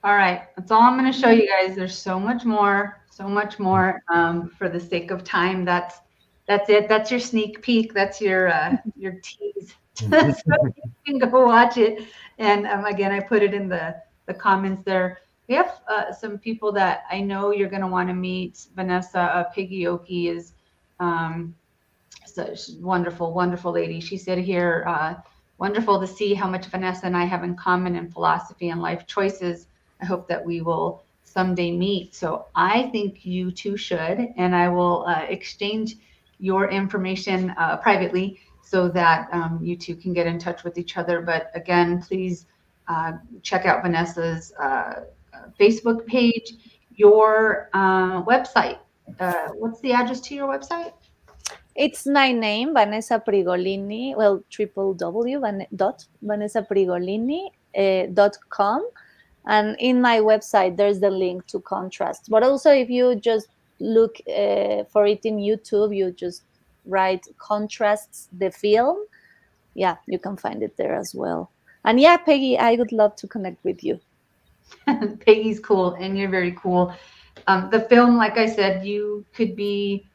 All right, that's all I'm going to show you guys. There's so much more. For the sake of time, that's it. That's your sneak peek. That's your tease. So you can go watch it. And again, I put it in the comments there. We have some people that I know you're going to want to meet. Vanessa Prigollini is so she's wonderful, wonderful lady. She said here, wonderful to see how much Vanessa and I have in common in philosophy and life choices. I hope that we will someday meet. So I think you two should, and I will exchange your information privately so that you two can get in touch with each other. But again, please check out Vanessa's Facebook page, your website. What's the address to your website? It's my name, Vanessa Prigollini. Well, www.vanessaprigollini.com. And in my website, there's the link to Contrast. But also, if you just look for it in YouTube, you just write Contrasts, the film. Yeah, you can find it there as well. And yeah, Peggy, I would love to connect with you. Peggy's cool, and you're very cool. The film, like I said, you could be,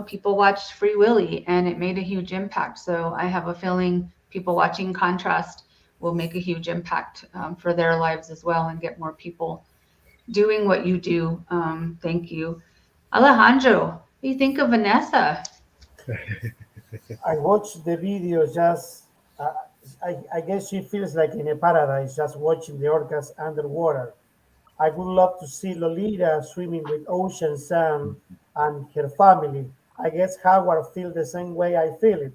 people watched Free Willy, and it made a huge impact. So I have a feeling people watching Contrast will make a huge impact for their lives as well, and get more people doing what you do. Thank you. Alejandro, what do you think of Vanessa? I watched the video just, I guess she feels like in a paradise just watching the orcas underwater. I would love to see Lolita swimming with Ocean Sam and her family. I guess Howard feels the same way I feel it.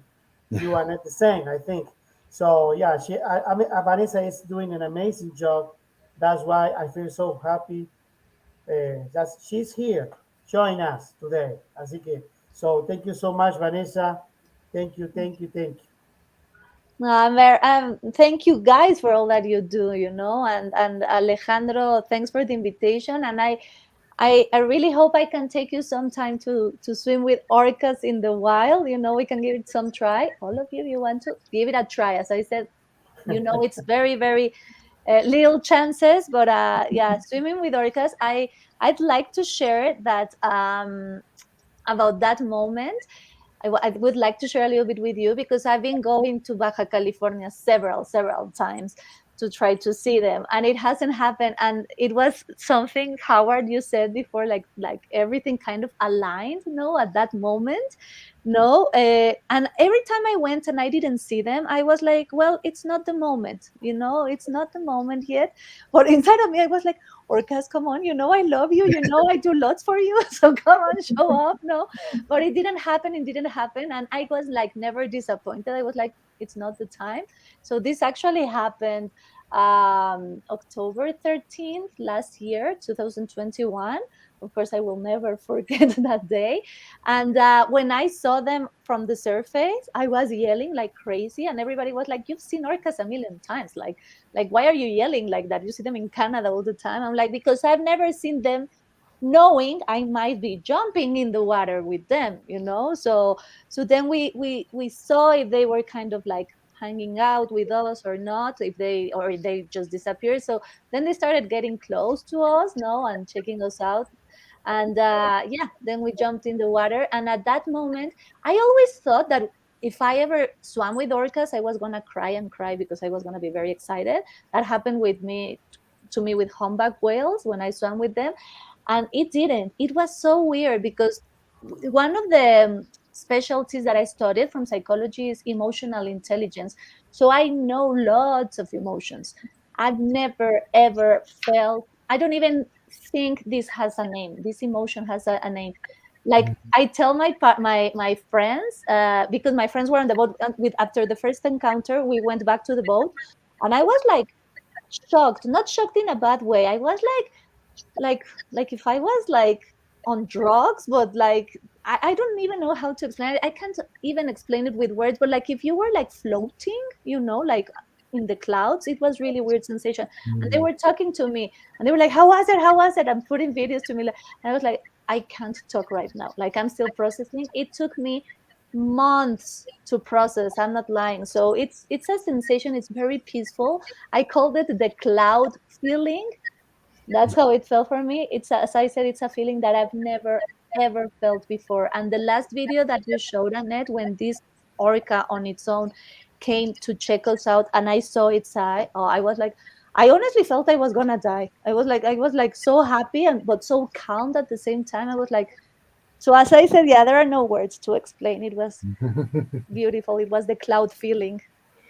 You are not the same, I think. So yeah, I mean, Vanessa is doing an amazing job. That's why I feel so happy that she's here join us today. Así que, so thank you so much, Vanessa. Thank you, thank you, thank you. Thank you guys for all that you do, and Alejandro, thanks for the invitation. And I really hope I can take you sometime to swim with orcas in the wild. We can give it some try. All of you want to give it a try. As I said, it's very, very little chances, but yeah, swimming with orcas. I'd like to share that about that moment. I would like to share a little bit with you because I've been going to Baja California several times to try to see them, and it hasn't happened. And it was something, Howard, you said before, like everything kind of aligned, at that moment. And every time I went and I didn't see them, I was like, well, it's not the moment, it's not the moment yet. But inside of me, I was like, orcas, come on, I love you, I do lots for you, so come on, show up. But it didn't happen. And I was like never disappointed. I was like, it's not the time. So this actually happened October 13th last year, 2021. Of course, I will never forget that day. And when I saw them from the surface, I was yelling like crazy, and everybody was like, you've seen orcas a million times, like why are you yelling like that? You see them in Canada all the time. I'm like, because I've never seen them, knowing I might be jumping in the water with them, so then we saw if they were kind of like hanging out with us or not, if they just disappeared. So then they started getting close to us, and checking us out. And yeah, then we jumped in the water. And at that moment, I always thought that if I ever swam with orcas, I was gonna cry and cry because I was gonna be very excited. That happened to me with humpback whales when I swam with them. And it didn't. It was so weird because one of the specialties that I studied from psychology is emotional intelligence. So I know lots of emotions. I've never ever felt, I don't even think this has a name. This emotion has a name. Like I tell my friends, because my friends were on the boat after the first encounter, we went back to the boat, and I was like shocked, not shocked in a bad way. I was like if I was like on drugs, but like I don't even know how to explain it. I can't even explain it with words, but like if you were like floating, like in the clouds, it was really weird sensation. And they were talking to me, and they were like, how was it, and putting videos to me, and I was like, I can't talk right now, like I'm still processing. It took me months to process, I'm not lying. So it's a sensation, it's very peaceful. I called it the cloud feeling. That's how it felt for me. As I said, it's a feeling that I've never ever felt before. And the last video that you showed, Annette, when this orca on its own came to check us out, and I saw its eye, I was like, I honestly felt I was gonna die. I was like so happy but so calm at the same time. I was like, so as I said, yeah, there are no words to explain. It was beautiful. It was the cloud feeling.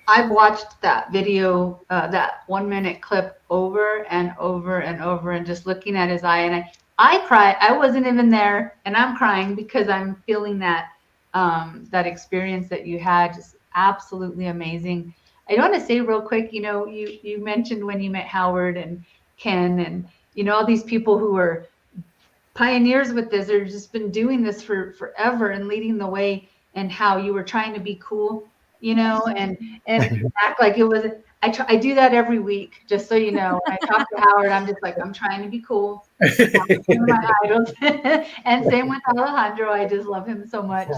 I've watched that video, that 1 minute clip over and over and over, and just looking at his eye. And I cry. I wasn't even there, and I'm crying because I'm feeling that that experience that you had. Just absolutely amazing. I want to say real quick, you mentioned when you met Howard and Ken, and all these people who are pioneers with this, or just been doing this for forever and leading the way, and how you were trying to be cool, and act like it was. I do that every week, just so you know. When I talk to Howard, I'm just like, I'm trying to be cool. One of my idols. And same with Alejandro. I just love him so much.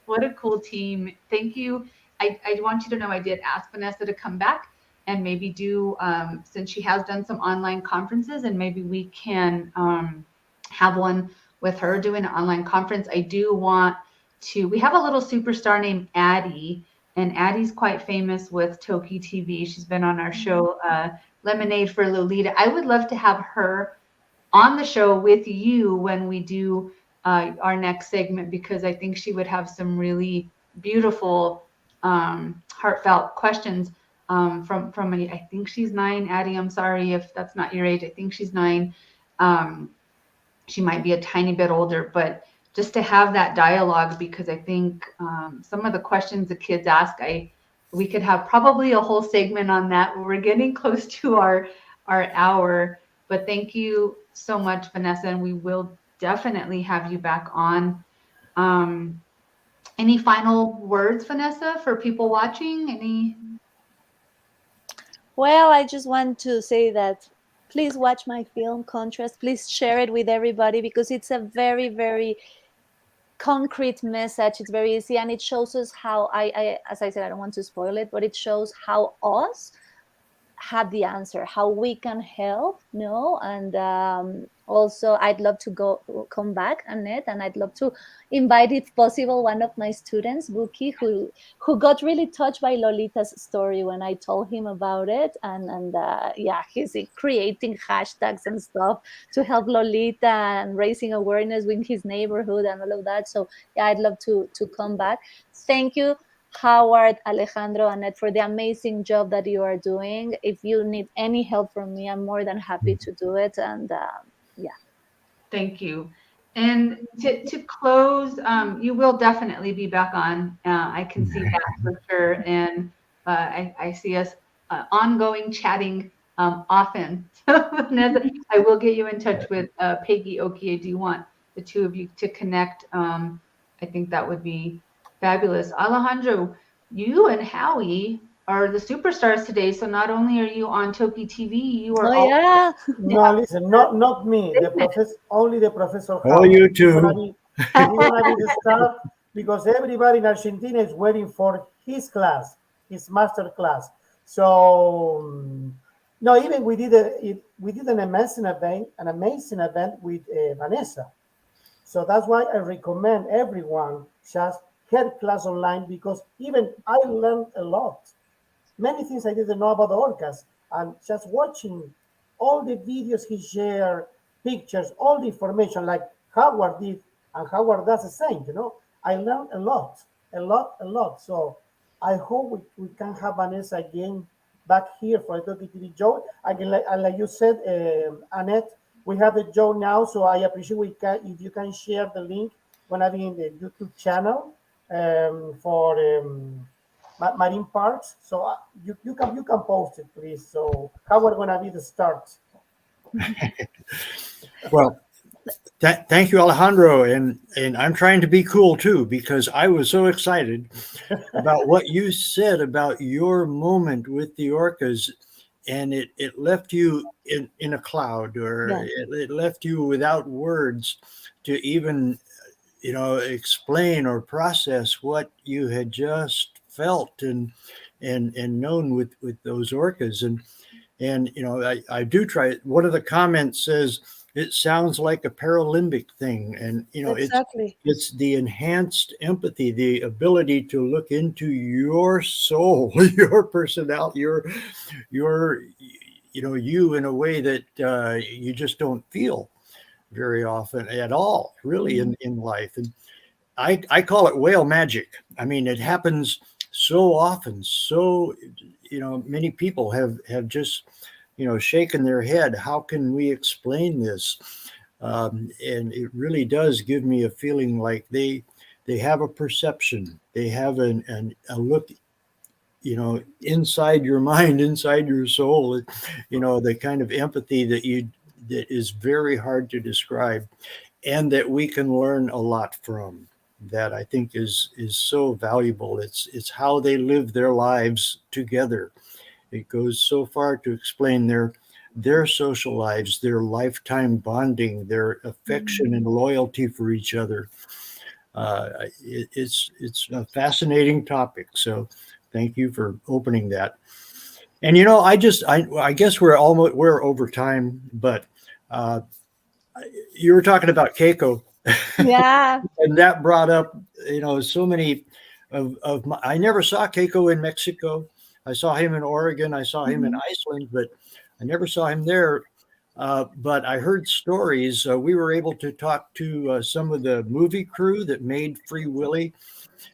What a cool team. Thank you. I want you to know I did ask Vanessa to come back and maybe do, since she has done some online conferences, and maybe we can have one with her doing an online conference. I do want to, we have a little superstar named Addie, and Addie's quite famous with Toki TV. She's been on our show, Lemonade for Lolita. I would love to have her on the show with you when we do our next segment, because I think she would have some really beautiful, heartfelt questions from I think she's 9. Addie, I'm sorry if that's not your age. I think she's 9. She might be a tiny bit older, but just to have that dialogue, because I think some of the questions the kids ask, we could have probably a whole segment on that. We're getting close to our hour, but thank you so much, Vanessa, and we will definitely have you back on. Any final words, Vanessa, for people watching? Well, I just want to say that please watch my film Contrast. Please share it with everybody, because it's a very, very concrete message. It's very easy, and it shows us how I as I said, I don't want to spoil it, but it shows how us had the answer, how we can help, and also I'd love to come back, Annette, and I'd love to invite, if possible, one of my students, Buki, who got really touched by Lolita's story when I told him about it, and yeah, he's creating hashtags and stuff to help Lolita and raising awareness in his neighborhood and all of that. So yeah, I'd love to come back. Thank you, Howard, Alejandro, Annette, for the amazing job that you are doing. If you need any help from me, I'm more than happy to do it. And yeah. Thank you. And to close, you will definitely be back on. I can see that for sure. And I see us ongoing chatting often. So, Vanessa, I will get you in touch with Peggy Okie. Do you want the two of you to connect? I think that would be fabulous. Alejandro, you and Howie are the superstars today. So not only are you on Toki TV, you are Oh yeah. No, listen, not me. The professor, only the professor. Oh, you too. He's gonna be the star, because everybody in Argentina is waiting for his class, his master class. So no, even we did an amazing event with Vanessa. So that's why I recommend everyone just her class online, because even I learned a lot. Many things I didn't know about the Orcas, and just watching all the videos he shared, pictures, all the information like Howard did, and Howard does the same. I learned a lot, a lot. So I hope we can have Vanessa again back here for the TokiTV show. Again, like you said, Annette, we have the show now, so I appreciate if you can share the link gonna be in the YouTube channel for Marine Parks. So you can post it, please. So how we're gonna be the start? Well, thank you, Alejandro, and I'm trying to be cool too, because I was so excited about what you said about your moment with the Orcas, and it left you in a cloud, or it left you without words to even explain or process what you had just felt and known with those Orcas. And I do try. One of the comments says it sounds like a Paralympic thing, and exactly. it's the enhanced empathy, the ability to look into your soul, your personality, your you in a way that you just don't feel very often at all, really, in life. And I call it whale magic. I mean, it happens so often. So many people have just shaken their head. How can we explain this? And it really does give me a feeling like they have a perception, they have a look, inside your mind, inside your soul, the kind of empathy that is very hard to describe, and that we can learn a lot from. That I think is so valuable. It's how they live their lives together. It goes so far to explain their social lives, their lifetime bonding, their affection and loyalty for each other. It's a fascinating topic. So thank you for opening that. And I guess we're over time, but you were talking about Keiko. Yeah. And that brought up, so many of my, I never saw Keiko in Mexico. I saw him in Oregon. I saw him in Iceland, but I never saw him there. But I heard stories. We were able to talk to some of the movie crew that made Free Willy,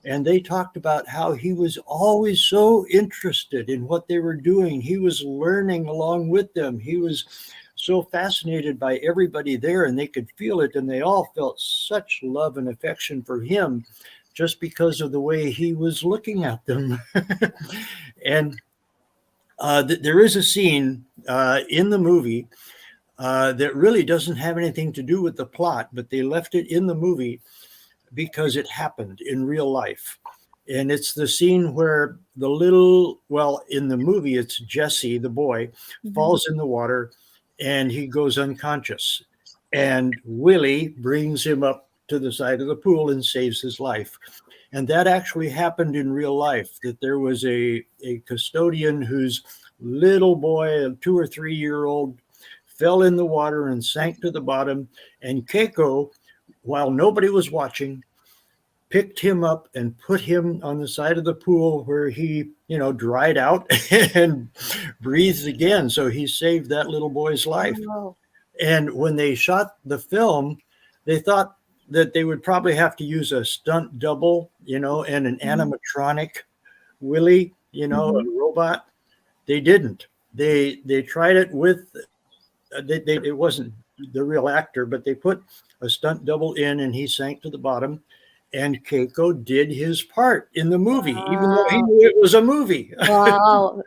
and they talked about how he was always so interested in what they were doing. He was learning along with them. He was so fascinated by everybody there, and they could feel it, and they all felt such love and affection for him just because of the way he was looking at them. And there is a scene in the movie that really doesn't have anything to do with the plot, but they left it in the movie because it happened in real life. And it's the scene where in the movie, it's Jesse, the boy, falls in the water and he goes unconscious. And Willie brings him up to the side of the pool and saves his life. And that actually happened in real life, that there was a custodian whose little boy, a 2 or 3 year old, fell in the water and sank to the bottom. And Keiko, while nobody was watching, picked him up and put him on the side of the pool where he, dried out and breathed again. So he saved that little boy's life. Wow. And when they shot the film, they thought that they would probably have to use a stunt double, and an animatronic Willie, a robot. They didn't. They tried it with, it wasn't the real actor, but they put a stunt double in and he sank to the bottom. And Keiko did his part in the movie, even though he knew it was a movie. Wow.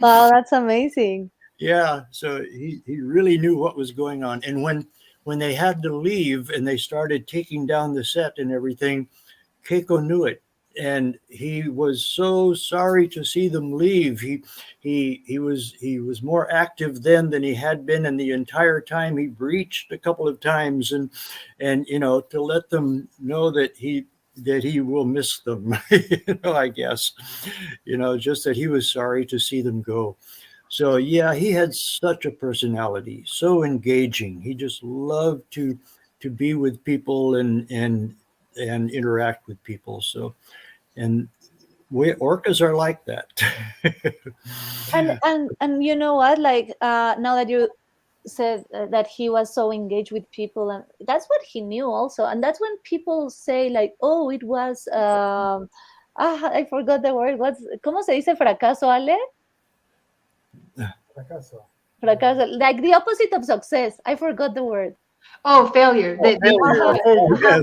Wow, that's amazing. Yeah, so he really knew what was going on. And when they had to leave and they started taking down the set and everything, Keiko knew it. And he was so sorry to see them leave. He was more active then than he had been in the entire time. He breached a couple of times and to let them know that he will miss them, I guess, just that he was sorry to see them go. So yeah, he had such a personality, so engaging. He just loved to be with people and interact with people. So, and orcas are like that. and you know what? Like now that you said that he was so engaged with people, and that's what he knew also. And that's when people say like, oh, it was I forgot the word. ¿Cómo se dice fracaso, Ale? Fracaso. Fracaso, like the opposite of success. I forgot the word. Oh, failure. Yes.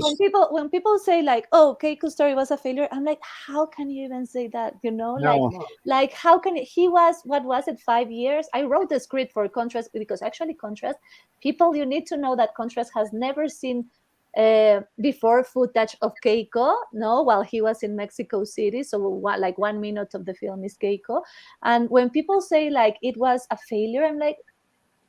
When people say like, oh, Keiko's story was a failure, I'm like, how can you even say that? No. Like how can he was, what was it, 5 years? I wrote the script for Contrast because actually Contrast, people, you need to know that Contrast has never seen before footage of Keiko, while he was in Mexico City. So like 1 minute of the film is Keiko. And when people say like it was a failure, I'm like,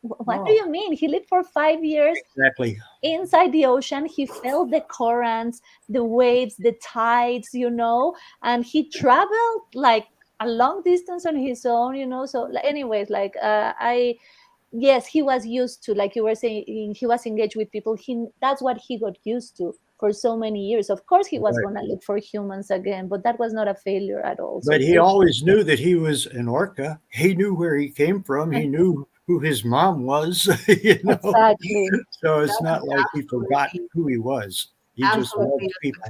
what do you mean? He lived for 5 years Exactly inside the ocean. He felt the currents, the waves, the tides, and he traveled like a long distance on his own, so anyways, like yes, he was used to, like you were saying, he was engaged with people. That's what he got used to for so many years. Of course he was going to look for humans again, but that was not a failure at all. But he always knew that he was an orca. He knew where he came from. He knew who his mom was, Exactly. So it's not like he forgot who he was. He just loved people.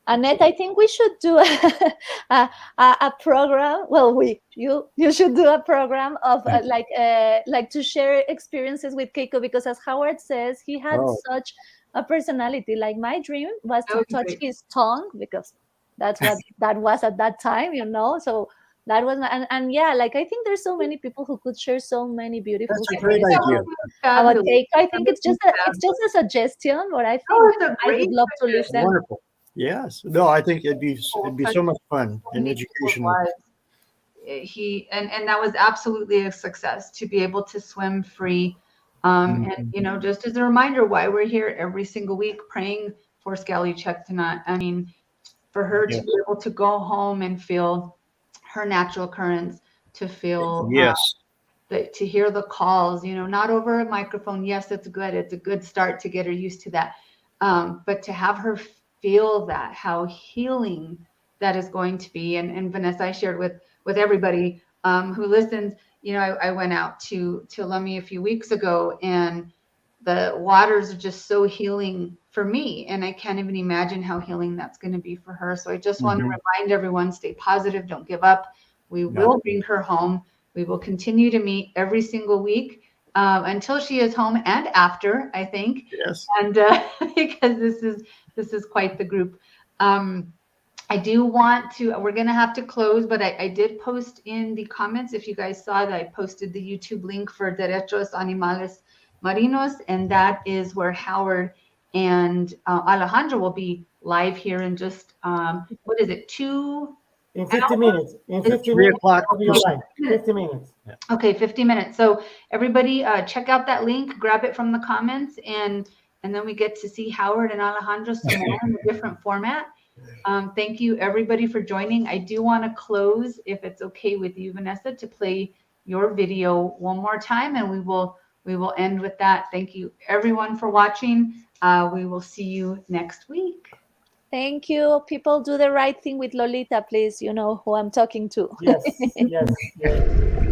Annette, I think we should do a program. Well, you should do a program of like to share experiences with Keiko, because as Howard says, he had such a personality. Like my dream was to touch his tongue, because that's what that was at that time, you know. So that was and yeah, like I think there's so many people who could share so many beautiful That's a stories great idea. about Keiko. I think it's just a suggestion, but I think I would love to listen. Wonderful. Yes. No, I think it'd be so much fun and educational. He and that was absolutely a success to be able to swim free. And you know, just as a reminder, why we're here every single week praying for Sk'aliCh'ehl-tenaut. I mean, for her to be able to go home and feel her natural currents, to feel to hear the calls, you know, not over a microphone. Yes, it's good. It's a good start to get her used to that. But to have her feel that, how healing that is going to be. And Vanessa, I shared with everybody who listens, you know, I went out to Lummi a few weeks ago, and the waters are just so healing for me. And I can't even imagine how healing that's going to be for her. So I just want to remind everyone, stay positive, don't give up. We will bring her home. We will continue to meet every single week until she is home and after, I think. Yes. And because this is quite the group. I do want to, we're going to have to close, but I did post in the comments, if you guys saw that, I posted the YouTube link for Derechos Animales Marinos, and that is where Howard and Alejandro will be live here in just, what is it, in 50 minutes. In 50 3 minutes. o'clock. 50 minutes. Okay, 50 minutes. So everybody check out that link, grab it from the comments, and then we get to see Howard and Alejandro some more in a different format. Thank you everybody for joining. I do want to close, if it's okay with you, Vanessa, to play your video one more time, and we will end with that. Thank you everyone for watching. We will see you next week. Thank you. People, do the right thing with Lolita, please. You know who I'm talking to. Yes, yes, yes.